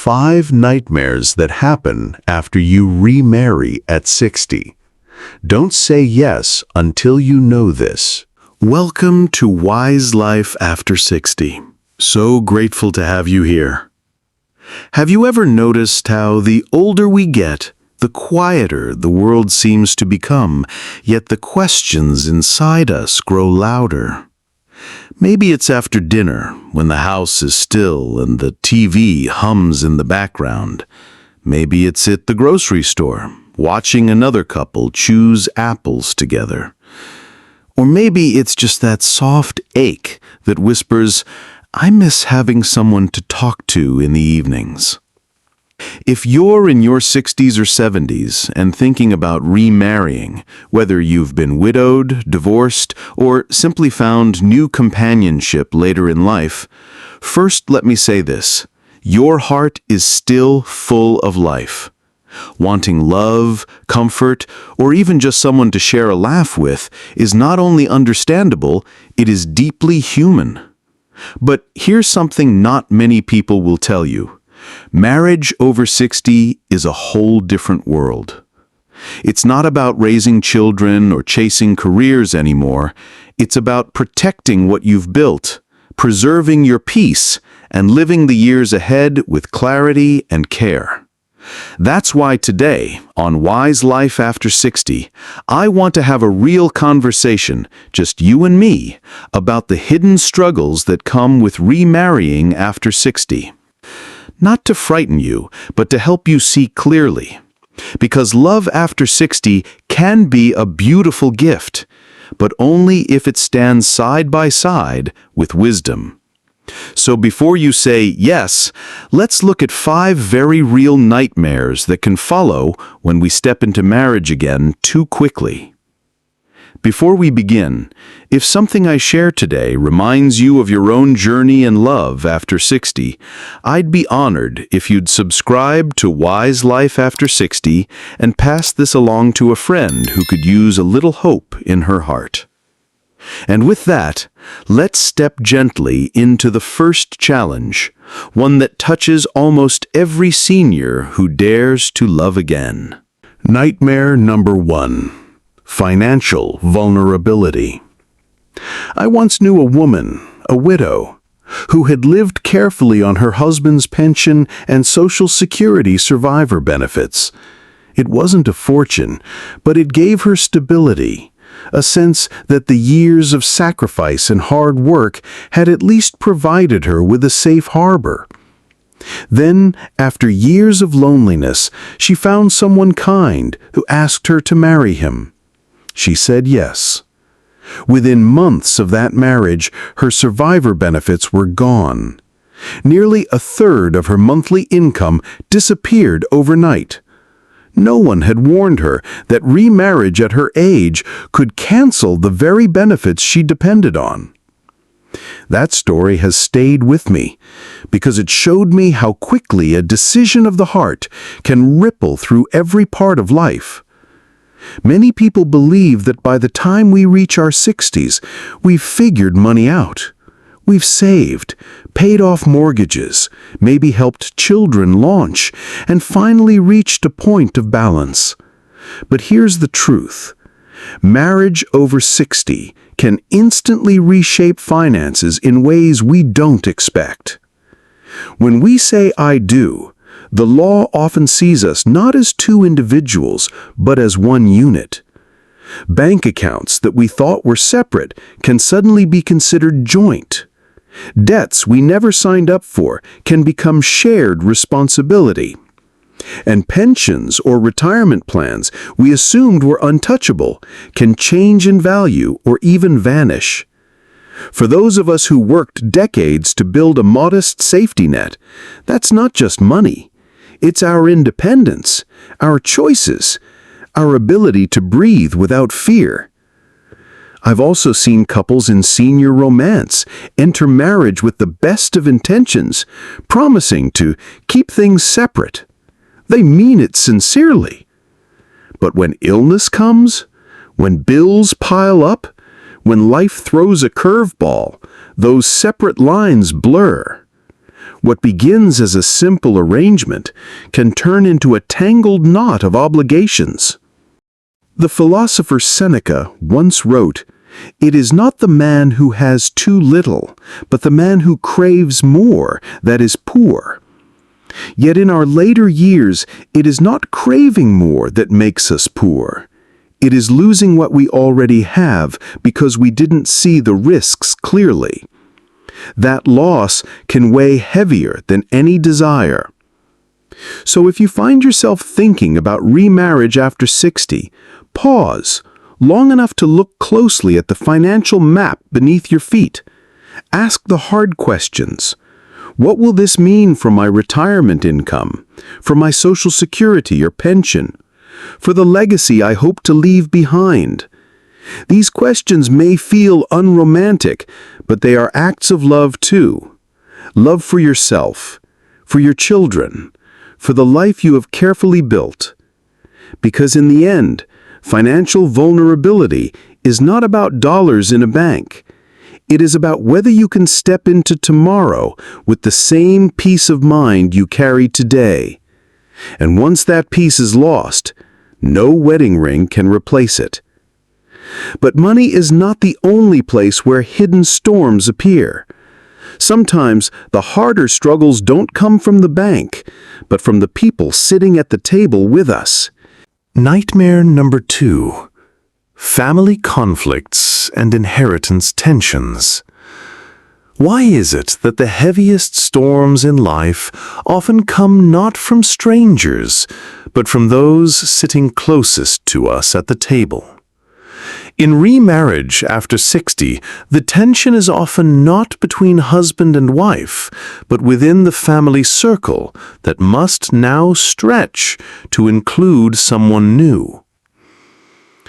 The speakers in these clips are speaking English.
5 nightmares that happen after you remarry at 60. Don't say yes until you know this. Welcome to Wise Life After 60. So grateful to have you here. Have you ever noticed how the older we get, the quieter the world seems to become, yet the questions inside us grow louder? Maybe it's after dinner, when the house is still and the TV hums in the background. Maybe it's at the grocery store, watching another couple choose apples together. Or maybe it's just that soft ache that whispers, "I miss having someone to talk to in the evenings." If you're in your 60s or 70s and thinking about remarrying, whether you've been widowed, divorced, or simply found new companionship later in life, first let me say this: your heart is still full of life. Wanting love, comfort, or even just someone to share a laugh with is not only understandable, it is deeply human. But here's something not many people will tell you. Marriage over 60 is a whole different world. It's not about raising children or chasing careers anymore. It's about protecting what you've built, preserving your peace, and living the years ahead with clarity and care. That's why today, on Wise Life After 60, I want to have a real conversation, just you and me, about the hidden struggles that come with remarrying after 60. Not to frighten you, but to help you see clearly. Because love after 60 can be a beautiful gift, but only if it stands side by side with wisdom. So before you say yes, let's look at 5 very real nightmares that can follow when we step into marriage again too quickly. Before we begin, if something I share today reminds you of your own journey in love after 60, I'd be honored if you'd subscribe to Wise Life After 60 and pass this along to a friend who could use a little hope in her heart. And with that, let's step gently into the first challenge, one that touches almost every senior who dares to love again. Nightmare number 1. Financial vulnerability. I once knew a woman, a widow, who had lived carefully on her husband's pension and Social Security survivor benefits. It wasn't a fortune, but it gave her stability, a sense that the years of sacrifice and hard work had at least provided her with a safe harbor. Then, after years of loneliness, she found someone kind who asked her to marry him. She said yes. Within months of that marriage, her survivor benefits were gone. Nearly a third of her monthly income disappeared overnight. No one had warned her that remarriage at her age could cancel the very benefits she depended on. That story has stayed with me because it showed me how quickly a decision of the heart can ripple through every part of life. Many people believe that by the time we reach our 60s, we've figured money out. We've saved, paid off mortgages, maybe helped children launch, and finally reached a point of balance. But here's the truth. Marriage over 60 can instantly reshape finances in ways we don't expect. When we say "I do," the law often sees us not as 2 individuals, but as one unit. Bank accounts that we thought were separate can suddenly be considered joint. Debts we never signed up for can become shared responsibility. And pensions or retirement plans we assumed were untouchable can change in value or even vanish. For those of us who worked decades to build a modest safety net, that's not just money. It's our independence, our choices, our ability to breathe without fear. I've also seen couples in senior romance enter marriage with the best of intentions, promising to keep things separate. They mean it sincerely. But when illness comes, when bills pile up, when life throws a curveball, those separate lines blur. What begins as a simple arrangement can turn into a tangled knot of obligations. The philosopher Seneca once wrote, "It is not the man who has too little, but the man who craves more that is poor." Yet in our later years, it is not craving more that makes us poor. It is losing what we already have because we didn't see the risks clearly. That loss can weigh heavier than any desire. So if you find yourself thinking about remarriage after 60, pause long enough to look closely at the financial map beneath your feet. Ask the hard questions. What will this mean for my retirement income, for my Social Security or pension, for the legacy I hope to leave behind? These questions may feel unromantic, but they are acts of love too. Love for yourself, for your children, for the life you have carefully built. Because in the end, financial vulnerability is not about dollars in a bank. It is about whether you can step into tomorrow with the same peace of mind you carry today. And once that peace is lost, no wedding ring can replace it. But money is not the only place where hidden storms appear. Sometimes the harder struggles don't come from the bank, but from the people sitting at the table with us. Nightmare number 2. Family conflicts and inheritance tensions. Why is it that the heaviest storms in life often come not from strangers, but from those sitting closest to us at the table? In remarriage after 60, the tension is often not between husband and wife, but within the family circle that must now stretch to include someone new.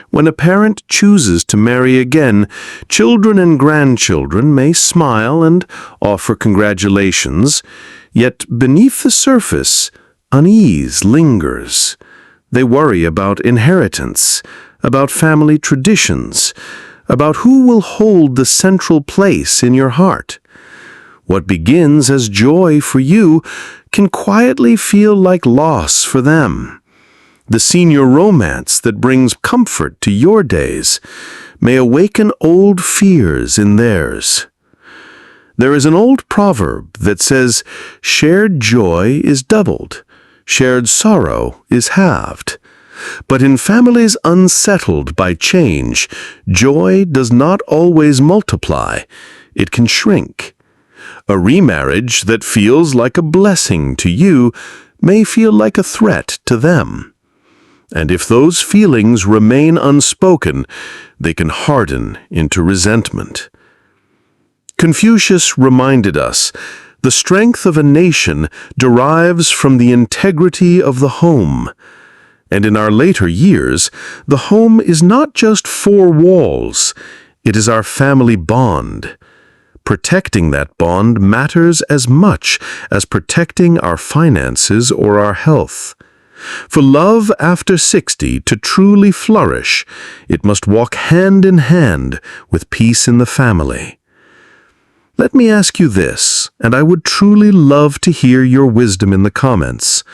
When a parent chooses to marry again, children and grandchildren may smile and offer congratulations, yet beneath the surface, unease lingers. They worry about inheritance, about family traditions, about who will hold the central place in your heart. What begins as joy for you can quietly feel like loss for them. The senior romance that brings comfort to your days may awaken old fears in theirs. There is an old proverb that says, "Shared joy is doubled, shared sorrow is halved." But in families unsettled by change, joy does not always multiply. It can shrink. A remarriage that feels like a blessing to you may feel like a threat to them. And if those feelings remain unspoken, they can harden into resentment. Confucius reminded us, the strength of a nation derives from the integrity of the home. And in our later years, the home is not just four walls, it is our family bond. Protecting that bond matters as much as protecting our finances or our health. For love after 60 to truly flourish, it must walk hand in hand with peace in the family. Let me ask you this, and I would truly love to hear your wisdom in the comments.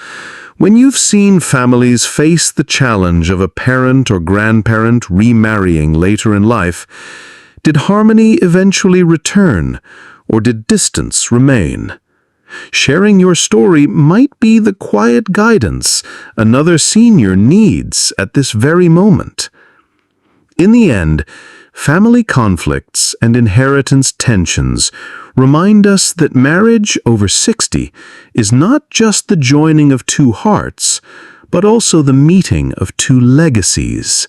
When you've seen families face the challenge of a parent or grandparent remarrying later in life, did harmony eventually return, or did distance remain? Sharing your story might be the quiet guidance another senior needs at this very moment. In the end, family conflicts and inheritance tensions remind us that marriage over 60 is not just the joining of two hearts, but also the meeting of two legacies.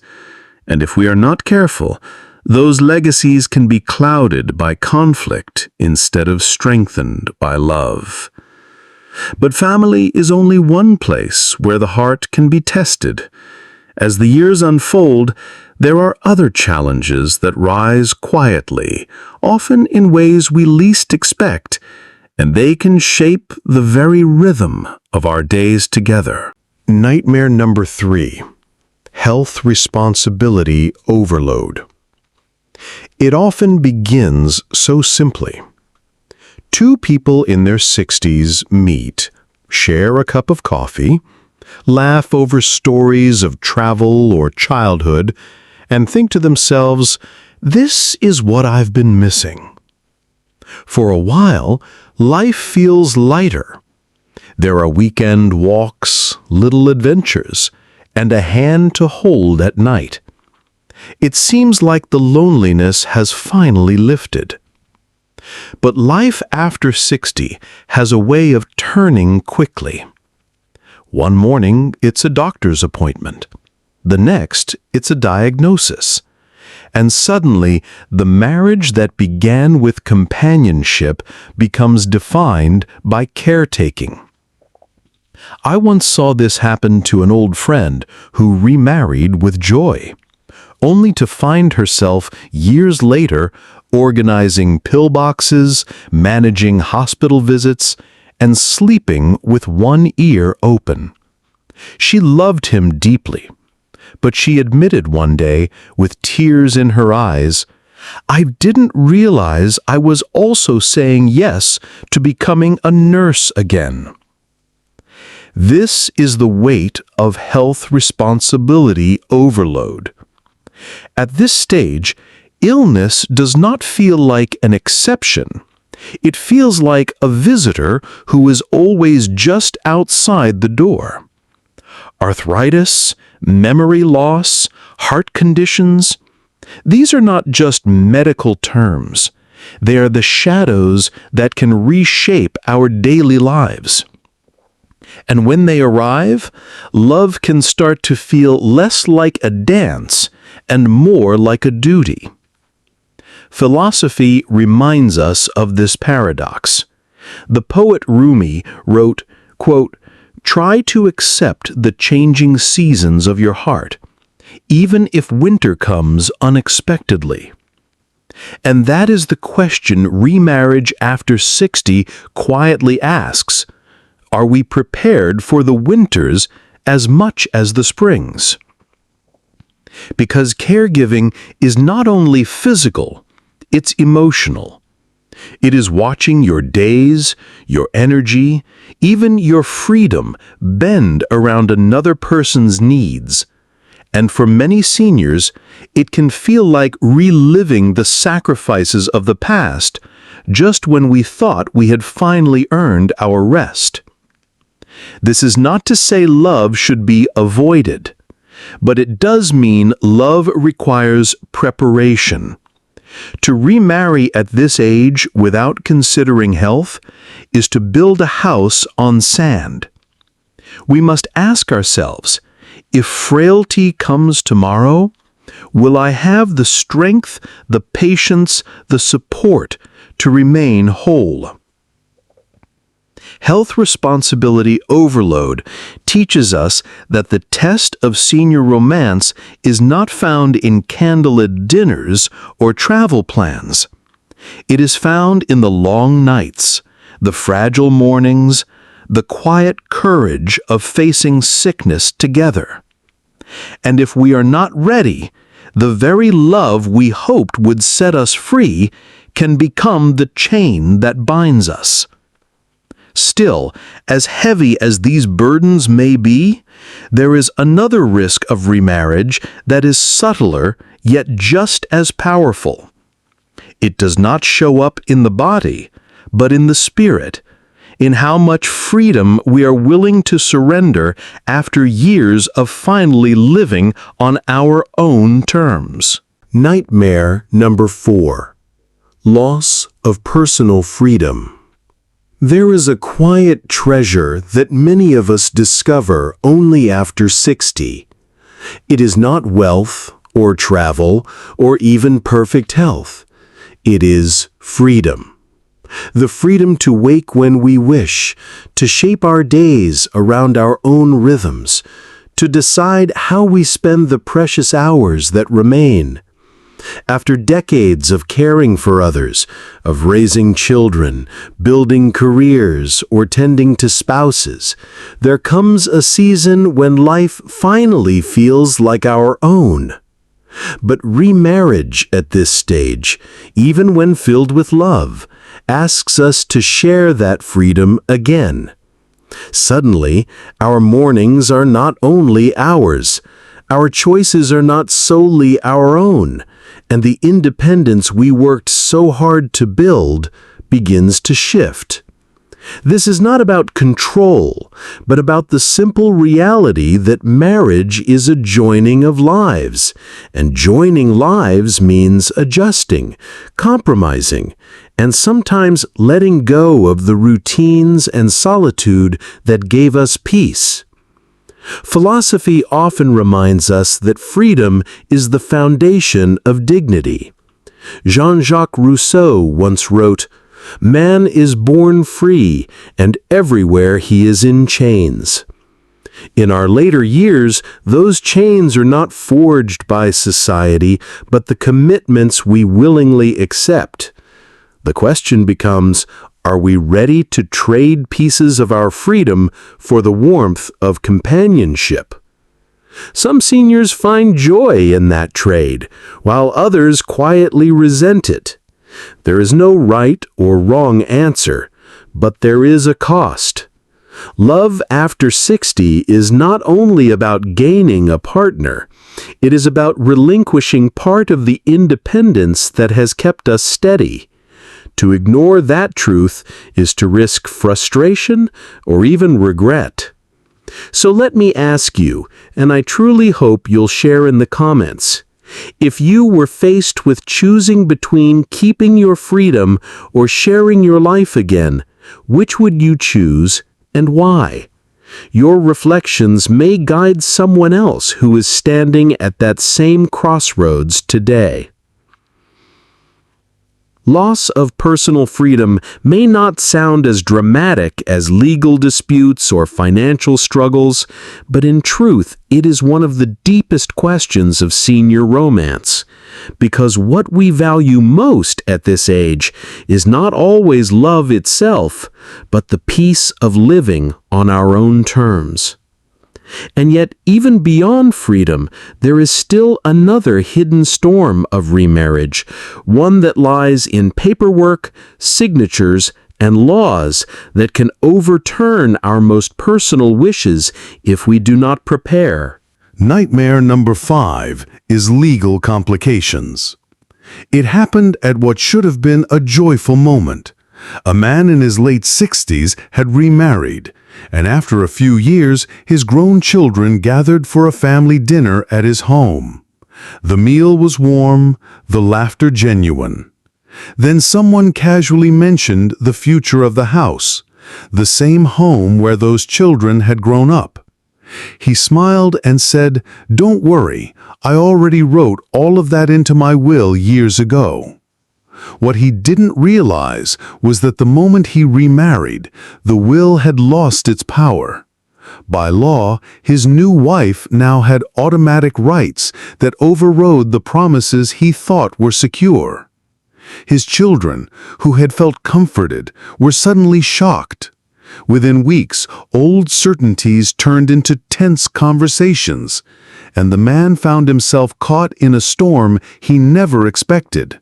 And if we are not careful, those legacies can be clouded by conflict instead of strengthened by love. But family is only one place where the heart can be tested. As the years unfold, there are other challenges that rise quietly, often in ways we least expect, and they can shape the very rhythm of our days together. Nightmare number 3. Health responsibility overload. It often begins so simply. Two people in their 60s meet, share a cup of coffee, laugh over stories of travel or childhood, and think to themselves, "This is what I've been missing." For a while, life feels lighter. There are weekend walks, little adventures, and a hand to hold at night. It seems like the loneliness has finally lifted. But life after 60 has a way of turning quickly. One morning, it's a doctor's appointment. The next, it's a diagnosis. And suddenly, the marriage that began with companionship becomes defined by caretaking. I once saw this happen to an old friend who remarried with joy, only to find herself years later organizing pillboxes, managing hospital visits, and sleeping with one ear open. She loved him deeply, but she admitted one day, with tears in her eyes, "I didn't realize I was also saying yes to becoming a nurse again." This is the weight of health responsibility overload. At this stage, illness does not feel like an exception. It feels like a visitor who is always just outside the door. Arthritis, memory loss, heart conditions, these are not just medical terms. They are the shadows that can reshape our daily lives. And when they arrive, love can start to feel less like a dance and more like a duty. Philosophy reminds us of this paradox. The poet Rumi wrote, quote, "Try to accept the changing seasons of your heart, even if winter comes unexpectedly." And that is the question remarriage after 60 quietly asks. Are we prepared for the winters as much as the springs? Because caregiving is not only physical, it's emotional. It is watching your days, your energy, even your freedom bend around another person's needs. And for many seniors, it can feel like reliving the sacrifices of the past just when we thought we had finally earned our rest. This is not to say love should be avoided, but it does mean love requires preparation. To remarry at this age without considering health is to build a house on sand. We must ask ourselves, if frailty comes tomorrow, will I have the strength, the patience, the support to remain whole? Health responsibility overload teaches us that the test of senior romance is not found in candlelit dinners or travel plans. It is found in the long nights, the fragile mornings, the quiet courage of facing sickness together. And if we are not ready, the very love we hoped would set us free can become the chain that binds us. Still, as heavy as these burdens may be, there is another risk of remarriage that is subtler yet just as powerful. It does not show up in the body, but in the spirit, in how much freedom we are willing to surrender after years of finally living on our own terms. Nightmare number 4. Loss of personal freedom. There is a quiet treasure that many of us discover only after 60. It is not wealth or travel or even perfect health. It is freedom. The freedom to wake when we wish, to shape our days around our own rhythms, to decide how we spend the precious hours that remain. After decades of caring for others, of raising children, building careers, or tending to spouses, there comes a season when life finally feels like our own. But remarriage at this stage, even when filled with love, asks us to share that freedom again. Suddenly, our mornings are not only ours, our choices are not solely our own, and the independence we worked so hard to build begins to shift. This is not about control, but about the simple reality that marriage is a joining of lives, and joining lives means adjusting, compromising, and sometimes letting go of the routines and solitude that gave us peace. Philosophy often reminds us that freedom is the foundation of dignity. Jean-Jacques Rousseau once wrote, "Man is born free, and everywhere he is in chains." In our later years, those chains are not forged by society, but the commitments we willingly accept. The question becomes, are we ready to trade pieces of our freedom for the warmth of companionship? Some seniors find joy in that trade, while others quietly resent it. There is no right or wrong answer, but there is a cost. Love after 60 is not only about gaining a partner, it is about relinquishing part of the independence that has kept us steady. To ignore that truth is to risk frustration or even regret. So let me ask you, and I truly hope you'll share in the comments, if you were faced with choosing between keeping your freedom or sharing your life again, which would you choose and why? Your reflections may guide someone else who is standing at that same crossroads today. Loss of personal freedom may not sound as dramatic as legal disputes or financial struggles, but in truth, it is one of the deepest questions of senior romance. Because what we value most at this age is not always love itself, but the peace of living on our own terms. And yet, even beyond freedom, there is still another hidden storm of remarriage, one that lies in paperwork, signatures, and laws that can overturn our most personal wishes if we do not prepare. Nightmare number 5 is legal complications. It happened at what should have been a joyful moment. A man in his late 60s had remarried, and after a few years, his grown children gathered for a family dinner at his home. The meal was warm, the laughter genuine. Then someone casually mentioned the future of the house, the same home where those children had grown up. He smiled and said, "Don't worry, I already wrote all of that into my will years ago." What he didn't realize was that the moment he remarried, the will had lost its power. By law, his new wife now had automatic rights that overrode the promises he thought were secure. His children, who had felt comforted, were suddenly shocked. Within weeks, old certainties turned into tense conversations, and the man found himself caught in a storm he never expected.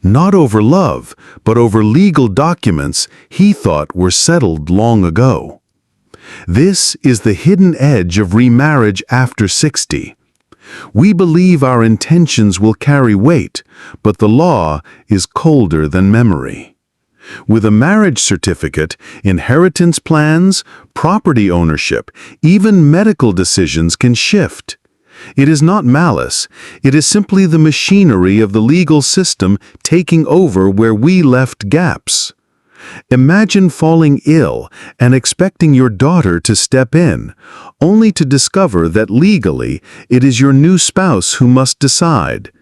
Not over love, but over legal documents he thought were settled long ago. This is the hidden edge of remarriage after 60. We believe our intentions will carry weight, but the law is colder than memory. With a marriage certificate, inheritance plans, property ownership, even medical decisions can shift. It is not malice, it is simply the machinery of the legal system taking over where we left gaps. Imagine falling ill and expecting your daughter to step in, only to discover that legally it is your new spouse who must decide.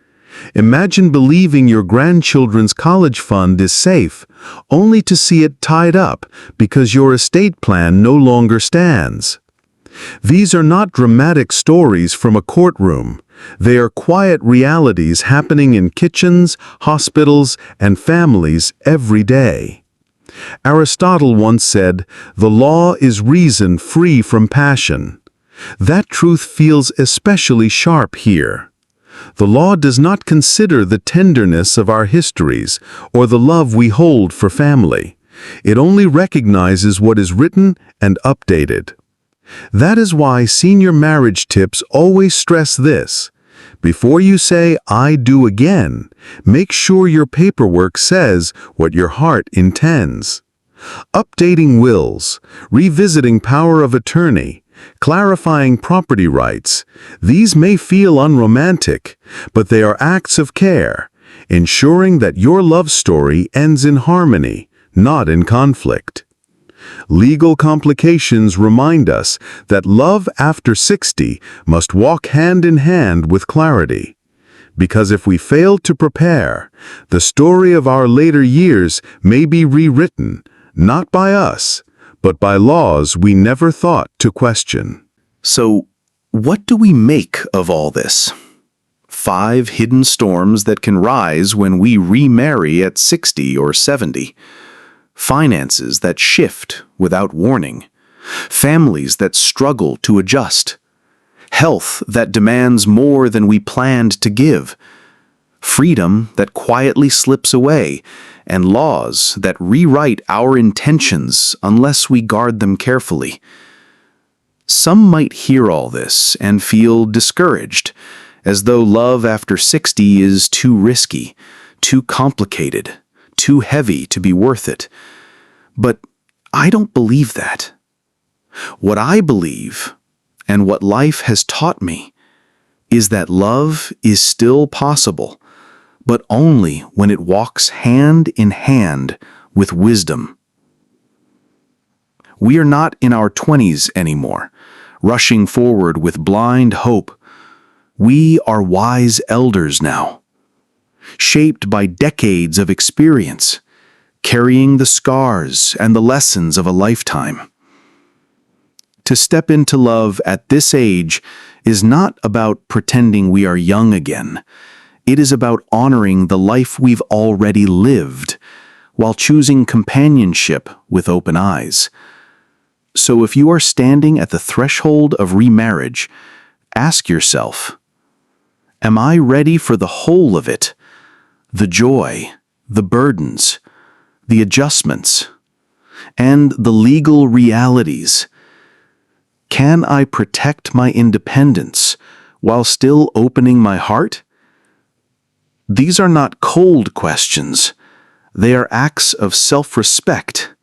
Imagine believing your grandchildren's college fund is safe, only to see it tied up because your estate plan no longer stands. These are not dramatic stories from a courtroom. They are quiet realities happening in kitchens, hospitals, and families every day. Aristotle once said, "The law is reason free from passion." That truth feels especially sharp here. The law does not consider the tenderness of our histories or the love we hold for family. It only recognizes what is written and updated. That is why senior marriage tips always stress this. Before you say, "I do again," make sure your paperwork says what your heart intends. Updating wills, revisiting power of attorney, clarifying property rights, these may feel unromantic, but they are acts of care, ensuring that your love story ends in harmony, not in conflict. Legal complications remind us that love after 60 must walk hand in hand with clarity. Because if we fail to prepare, the story of our later years may be rewritten, not by us, but by laws we never thought to question. So, what do we make of all this? 5 hidden storms that can rise when we remarry at 60 or 70. Finances that shift without warning. Families that struggle to adjust. Health that demands more than we planned to give. Freedom that quietly slips away, and laws that rewrite our intentions unless we guard them carefully. Some might hear all this and feel discouraged, as though love after 60 is too risky, too complicated, too heavy to be worth it. But I don't believe that. What I believe, and what life has taught me, is that love is still possible, but only when it walks hand in hand with wisdom. We are not in our 20s anymore, rushing forward with blind hope. We are wise elders now, shaped by decades of experience, carrying the scars and the lessons of a lifetime. To step into love at this age is not about pretending we are young again. It is about honoring the life we've already lived, while choosing companionship with open eyes. So if you are standing at the threshold of remarriage, ask yourself, am I ready for the whole of it? The joy, the burdens, the adjustments, and the legal realities. Can I protect my independence while still opening my heart? These are not cold questions. They are acts of self-respect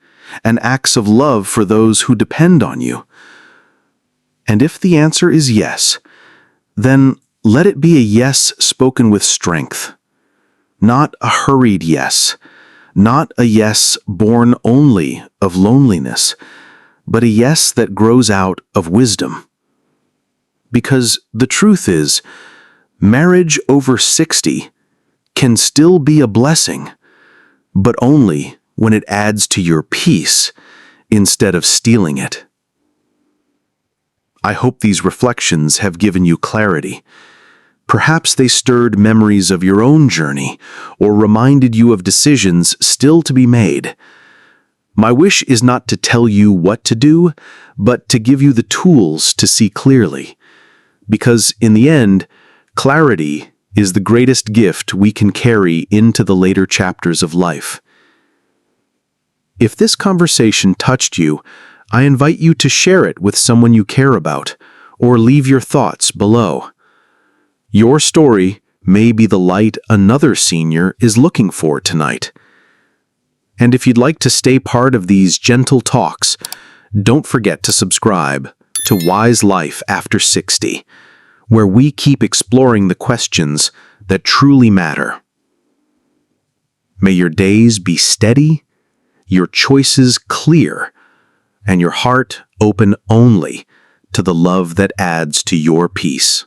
and acts of love for those who depend on you. And if the answer is yes, then let it be a yes spoken with strength, not a hurried yes, not a yes born only of loneliness, but a yes that grows out of wisdom. Because the truth is, marriage over 60 can still be a blessing, but only when it adds to your peace instead of stealing it. I hope these reflections have given you clarity. Perhaps they stirred memories of your own journey or reminded you of decisions still to be made. My wish is not to tell you what to do, but to give you the tools to see clearly. Because in the end, clarity is the greatest gift we can carry into the later chapters of life. If this conversation touched you, I invite you to share it with someone you care about, or leave your thoughts below. Your story may be the light another senior is looking for tonight. And if you'd like to stay part of these gentle talks, don't forget to subscribe to Wise Life After 60, where we keep exploring the questions that truly matter. May your days be steady, your choices clear, and your heart open only to the love that adds to your peace.